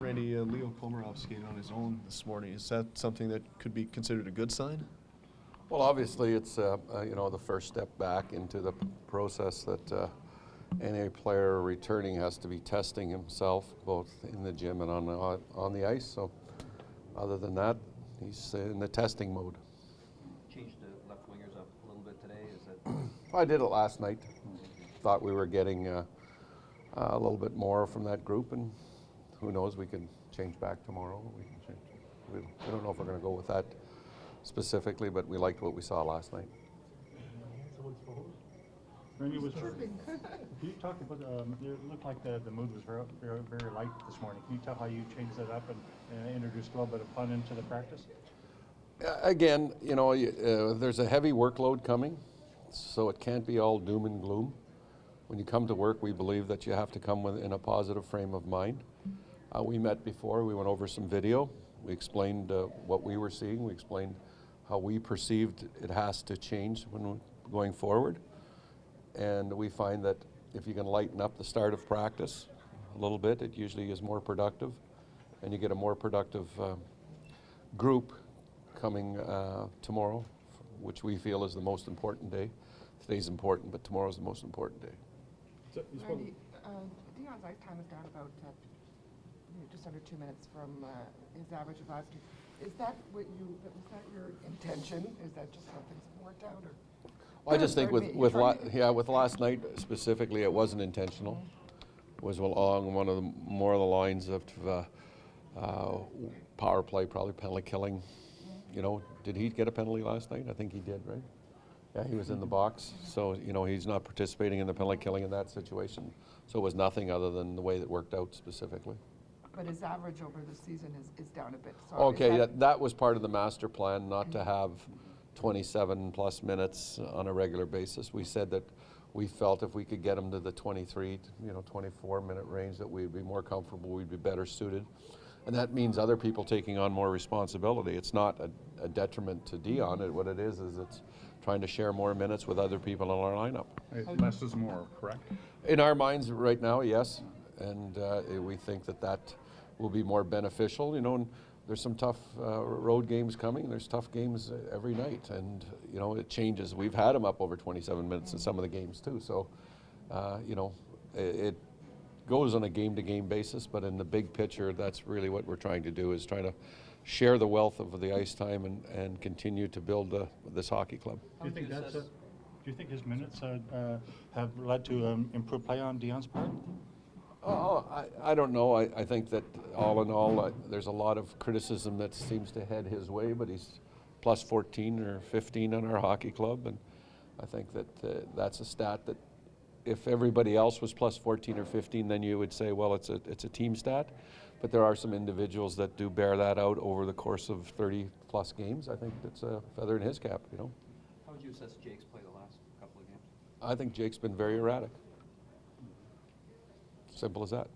Randy, Leo Komarov skated on his own this morning. Is that something that could be considered a good sign? Well, obviously, it's the first step back into the process that any player returning has to be testing himself, both in the gym and on the ice. So, other than that, he's in the testing mode. Changed the left wingers up a little bit today. Is that? I did it last night. Thought we were getting a little bit more from that group, and who knows, we can change back tomorrow. We don't know if we're going to go with that specifically, but we liked what we saw last night. Randy, can you talk about, it looked like the mood was very light this morning. Can you tell how you changed that up and introduced a little bit of fun into the practice? Again, there's a heavy workload coming, so it can't be all doom and gloom. When you come to work, we believe that you have to come in a positive frame of mind. We met before, we went over some video. We explained what we were seeing. We explained how we perceived it has to change when going forward. And we find that if you can lighten up the start of practice a little bit, it usually is more productive. And you get a more productive group coming tomorrow, which we feel is the most important day. Today's important, but tomorrow's the most important day. So, Randy, Dion's ice time is down about just under 2 minutes from his average of last year. Is that was that your intention? Is that just how things have worked out? Or? Well, I just think with last night specifically, it wasn't intentional. It was along one of the more of the lines of power play, probably penalty killing. Did he get a penalty last night? I think he did, right? Yeah, he was in the box, so he's not participating in the penalty killing in that situation. So it was nothing other than the way that worked out specifically. But his average over the season is down a bit. So okay, that was part of the master plan, not to have 27 plus minutes on a regular basis. We said that we felt if we could get him to the 23, 24 minute range, that we'd be more comfortable, we'd be better suited. And that means other people taking on more responsibility. It's not a detriment to Dion. What it is it's trying to share more minutes with other people in our lineup. Less is more, correct? In our minds right now, yes. And we think that will be more beneficial. And there's some tough road games coming. There's tough games every night. And, it changes. We've had them up over 27 minutes in some of the games too. So, it goes on a game-to-game basis, but in the big picture, that's really what we're trying to do, is trying to share the wealth of the ice time and continue to build this hockey club. Do you think his minutes have led to improved play on Dion's part? Oh, I don't know. I think that all in all, there's a lot of criticism that seems to head his way, but he's plus 14 or 15 on our hockey club, and I think that that's a stat that if everybody else was plus 14 or 15, then you would say, well, it's a team stat. But there are some individuals that do bear that out over the course of 30 plus games. I think that's a feather in his cap, How would you assess Jake's play the last couple of games? I think Jake's been very erratic. Simple as that.